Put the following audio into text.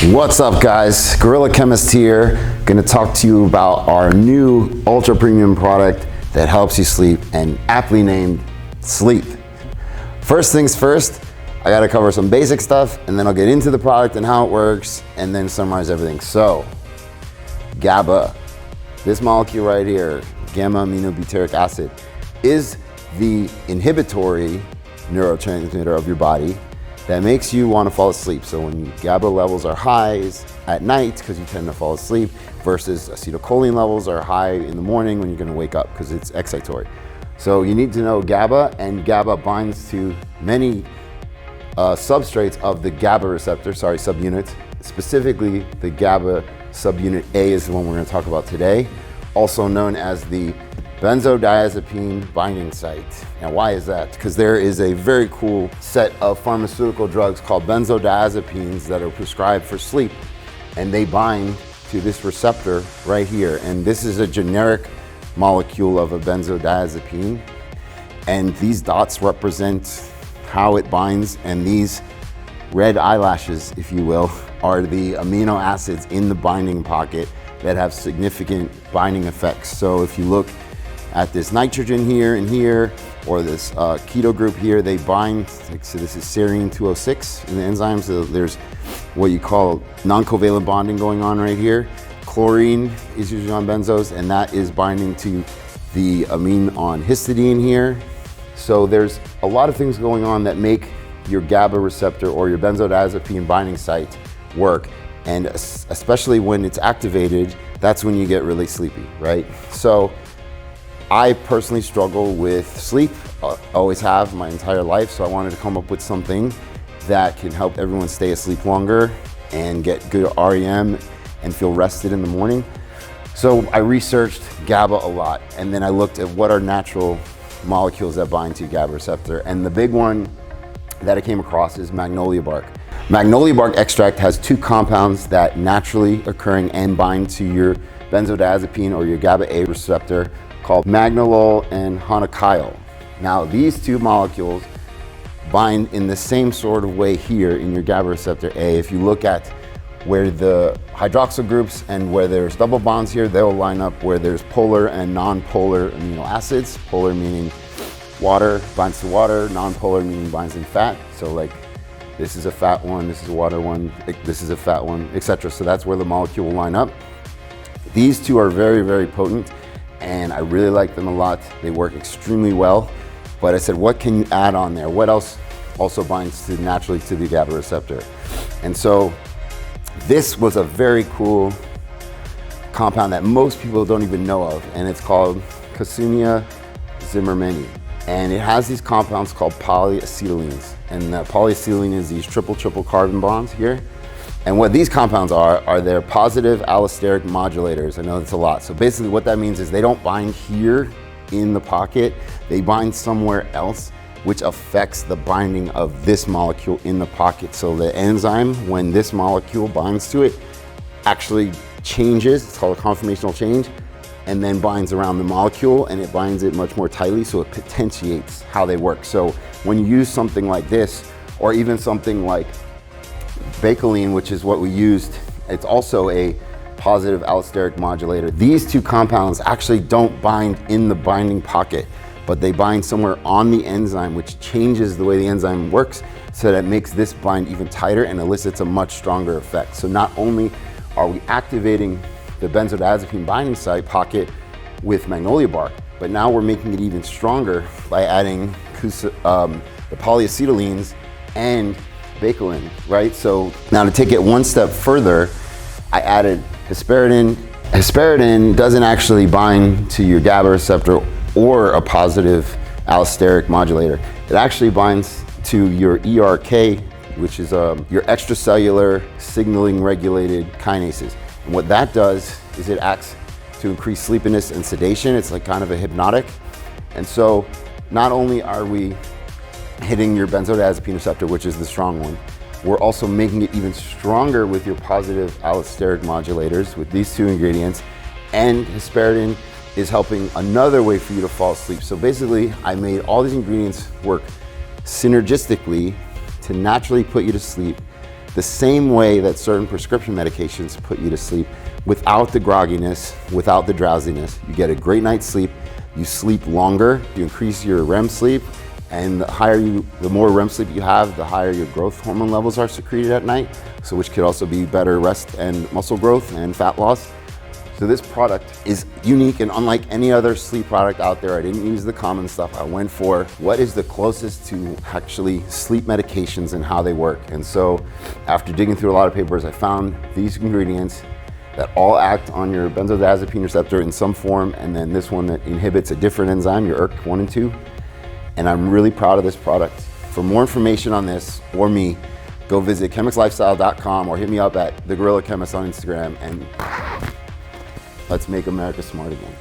What's up, guys? Guerilla Chemist here. Gonna talk to you about our new ultra premium product that helps you sleep, and aptly named Sleep. First things first, I gotta cover some basic stuff, and then I'll get into the product and how it works, and then summarize everything. So, GABA, this molecule right here, gamma aminobutyric acid, is the inhibitory neurotransmitter of your body that makes you want to fall asleep. So when GABA levels are high at night, because you tend to fall asleep, versus acetylcholine levels are high in the morning when you're going to wake up, because it's excitatory. So you need to know GABA, and GABA binds to many substrates of the GABA receptor, subunits. Specifically, the GABA subunit A is the one we're going to talk about today, also known as the Benzodiazepine binding site. Now, why is that? Because there is a very cool set of pharmaceutical drugs called benzodiazepines that are prescribed for sleep, and they bind to this receptor right here. And this is a generic molecule of a benzodiazepine, and these dots represent how it binds, and these red eyelashes, if you will, are the amino acids in the binding pocket that have significant binding effects. So if you look at this nitrogen here and here, or this keto group here, they bind. So this is serine 206 in the enzyme. So there's what you call non-covalent bonding going on right here. Chlorine is usually on benzos, and that is binding to the amine on histidine here. So there's a lot of things going on that make your GABA receptor or your benzodiazepine binding site work. And especially when it's activated, that's when you get really sleepy, right? So I personally struggle with sleep, always have my entire life, so I wanted to come up with something that can help everyone stay asleep longer and get good REM and feel rested in the morning. So I researched GABA a lot, and then I looked at what are natural molecules that bind to GABA receptor, and the big one that I came across is Magnolia bark. Magnolia bark extract has two compounds that naturally occurring and bind to your benzodiazepine or your GABA A receptor, called magnolol and honochiol. Now, these two molecules bind in the same sort of way here in your GABA receptor A. If you look at where the hydroxyl groups and where there's double bonds here, they'll line up where there's polar and non-polar amino acids. Polar meaning water binds to water, non-polar meaning binds in fat. So like this is a fat one, this is a water one, this is a fat one, etc. So that's where the molecule will line up. These two are very, very potent, and I really like them a lot. They work extremely well. But I said, what can you add on there? What else also binds naturally to the GABA receptor? And so this was a very cool compound that most people don't even know of, and it's called Cousinia zimmermanni. And it has these compounds called polyacetylenes. And polyacetylene is these triple carbon bonds here. And what these compounds are they're positive allosteric modulators. I know that's a lot. So basically what that means is they don't bind here in the pocket, they bind somewhere else, which affects the binding of this molecule in the pocket. So the enzyme, when this molecule binds to it, actually changes, it's called a conformational change, and then binds around the molecule, and it binds it much more tightly, so it potentiates how they work. So when you use something like this, or even something like Bacoline, which is what we used, it's also a positive allosteric modulator. These two compounds actually don't bind in the binding pocket, but they bind somewhere on the enzyme, which changes the way the enzyme works, so that makes this bind even tighter and elicits a much stronger effect. So not only are we activating the benzodiazepine binding site pocket with Magnolia bark, but now we're making it even stronger by adding the polyacetylenes and Bacoline, right? So now to take it one step further, I added Hesperidin. Hesperidin doesn't actually bind to your GABA receptor or a positive allosteric modulator. It actually binds to your ERK, which is your extracellular signaling regulated kinases. And what that does is it acts to increase sleepiness and sedation. It's like kind of a hypnotic. And so not only are we hitting your benzodiazepine receptor, which is the strong one, we're also making it even stronger with your positive allosteric modulators with these two ingredients. And Hesperidin is helping another way for you to fall asleep. So basically, I made all these ingredients work synergistically to naturally put you to sleep. the same way that certain prescription medications put you to sleep, without the grogginess, without the drowsiness. You get a great night's sleep, you sleep longer, you increase your REM sleep, and the more REM sleep you have, the higher your growth hormone levels are secreted at night, so which could also be better rest and muscle growth and fat loss. So this product is unique and unlike any other sleep product out there. I didn't use the common stuff. I went for what is the closest to actually sleep medications and how they work. And so after digging through a lot of papers, I found these ingredients that all act on your benzodiazepine receptor in some form, and then this one that inhibits a different enzyme, your ERK1 and 2. And I'm really proud of this product. For more information on this or me, go visit chemixlifestyle.com or hit me up at the Guerilla Chemist on Instagram, and let's make America smart again.